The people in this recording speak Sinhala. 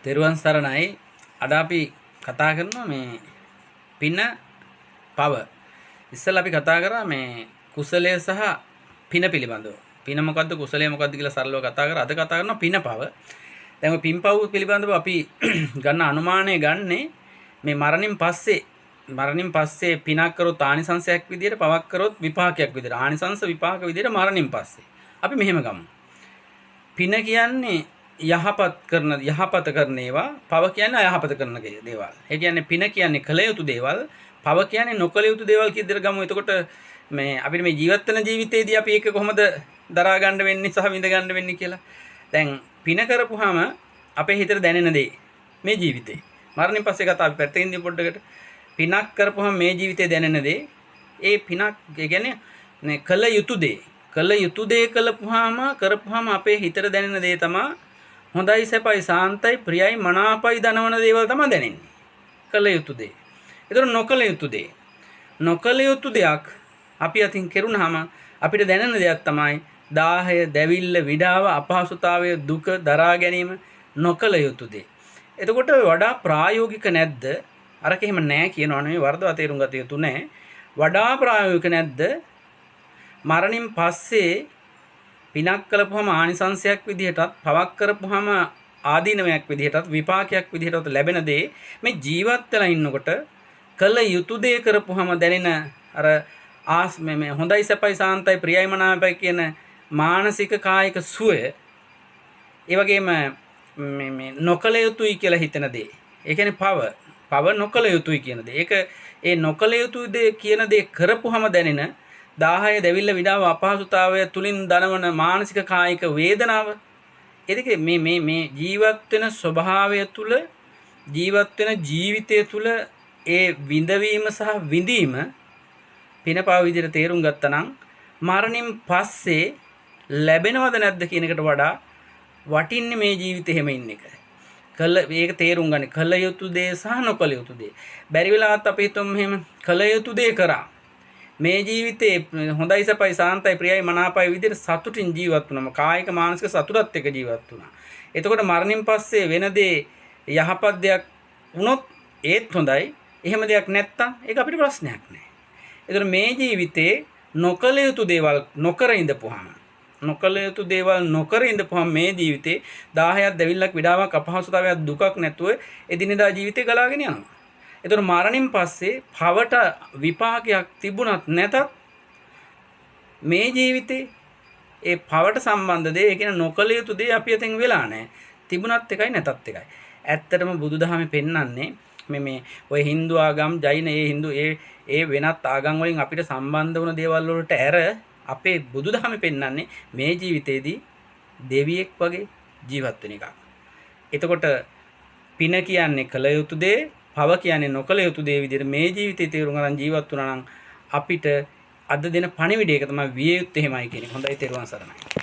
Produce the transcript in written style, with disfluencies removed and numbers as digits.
තෙරුවන් සරණයි. අද අපි කතා කරනවා මේ පින පව. ඉස්සෙල්ලා අපි කතා කරා මේ කුසලය සහ පින පිළිබඳව. පින මොකද්ද කුසලය මොකද්ද කියලා සරලව කතා කරා. අද කතා කරනවා පින පව. දැන් මේ පින් පව පිළිබඳව අපි ගන්න අනුමානය ගන්නේ මේ මරණින් පස්සේ පිනක් කරොත් ආනිසංසයක් විදියට පවක් කරොත් විපාකයක් විදියට ආනිසංස විපාක විදියට මරණින් පස්සේ. අපි මෙහෙම ගමු. පින කියන්නේ යහපත කරන ඒවා, පව කියන්නේ අයහපත කරන දේවල්. ඒ කියන්නේ පින කියන්නේ කළ යුතු දේවල්, පව කියන්නේ නොකළ යුතු දේවල් කියන දේ ගමු. එතකොට මේ අපිට මේ ජීවත් වෙන ජීවිතේදී අපි ඒක කොහොමද දරා ගන්න වෙන්නේ සහ විඳ ගන්න වෙන්නේ කියලා. දැන් පින කරපුවාම අපේ හිතට දැනෙන දේ මේ ජීවිතේ. මරණින් පස්සේ කතා අපි පැත්තකින් දී පොඩ්ඩකට පිනක් කරපුවාම මේ ජීවිතේ දැනෙන දේ, ඒ පිනක් ඒ කියන්නේ කළ යුතු දේ කරපුවාම අපේ හිතට දැනෙන දේ තමයි හොඳයි සැපයි සාන්තයි ප්‍රියයි මනාපයි දනවන දේවල් තමයි දැනෙන්නේ. කළ යුතු දේ. ඒතර නොකළ යුතු දෙයක් අපි අතින් කෙරුණාම අපිට දැනෙන දෙයක් තමයි දාහය, දැවිල්ල, විඩාව, අපහසුතාවය, දුක දරා ගැනීම නොකළ යුතු දේ. එතකොට වඩා ප්‍රායෝගික නැද්ද? අරක එහෙම නෑ කියනවා නෙවෙයි, වර්ධව තේරුම් ගත යුතු නෑ. වඩා ප්‍රායෝගික නැද්ද? මරණින් පස්සේ පිනක් කළපුවම ආනිසංසයක් විදිහටත්, පවක් කරපුවම ආදීනමයක් විදිහටත්, විපාකයක් විදිහටත් ලැබෙන දේ මේ ජීවත් වෙලා ඉන්නකොට කළ යුතු දේ කරපුවම දැනෙන අර මේ හොඳයි සැපයි සාන්තයි ප්‍රියයි මනාපයි කියන මානසික කායික සුවය, ඒ වගේම මේ නොකළ යුතුයි කියලා හිතන දේ, ඒ කියන්නේ පව නොකළ යුතුයි කියන දේ. ඒක ඒ නොකළ යුතු දේ කියන දේ කරපුවම දැනෙන දාහය, දැවිල්ල, විඩාව, අපහසුතාවය තුලින් දනවන මානසික කායික වේදනාව. එදික මේ ජීවත් වෙන ස්වභාවය තුල, ජීවත් වෙන ජීවිතය තුල ඒ විඳවීම සහ විඳීම පිනපාව විදිහට තේරුම් ගත්තා නම් මරණින් පස්සේ ලැබෙනවද නැද්ද කියන එකට වඩා වටින්නේ මේ ජීවිතේ හැම ඉන්න එක. මේක තේරුම් ගන්න. කළ යුතු දේ සහ නොකළ යුතු දේ. බැරි වෙලාවත් අපි හිතමු මෙහෙම කළ යුතු දේ කරා. මේ ජීවිතේ හොඳයි සපයි සාන්තයි ප්‍රියයි මනාපයි විදිහට සතුටින් ජීවත් වුණාම, කායික මානසික සතුටත් එක්ක ජීවත් වුණා. එතකොට මරණින් පස්සේ වෙන දේ යහපත් දෙයක් වුණොත් ඒත් හොඳයි. එහෙම දෙයක් නැත්තම් ඒක අපිට ප්‍රශ්නයක් නෑ. ඒතර මේ ජීවිතේ නොකළ යුතු දේවල් නොකර ඉඳපුවාම මේ ජීවිතේ 10ක් දැවිල්ලක් විඩාවක් අපහසුතාවයක් දුකක් නැතුව එදිනෙදා ජීවිතේ ගලාගෙන යනවා. ඒතර මරණින් පස්සේ පවට විපාකයක් තිබුණත් නැතත් මේ ජීවිතේ ඒ පවට සම්බන්ධ දේ, ඒ කියන්නේ නොකළ යුතු දේ අපි අතෙන් වෙලා නැහැ. තිබුණත් එකයි නැතත් එකයි. ඇත්තටම බුදුදහමේ පෙන්වන්නේ මේ ඔය Hindu ආගම්, ජෛන ඒ වෙනත් ආගම් වලින් අපිට සම්බන්ධ වුණ දේවල් වලට ඇර අපේ බුදුදහමේ පෙන්වන්නේ මේ ජීවිතේදී දෙවියෙක් වගේ ජීවත් වෙන එකක්. එතකොට පින කියන්නේ කළ යුතු දේ, පව කියන්නේ නොකළ යුතු දේ විදිහට මේ ජීවිතේ තේරුම් ගන්න ජීවත් වුණා නම් අපිට අද දෙන පණිවිඩය එක තමයි විය යුත්තේ එහෙමයි කියන එක. හොඳයි, තෙරුවන් සරණයි.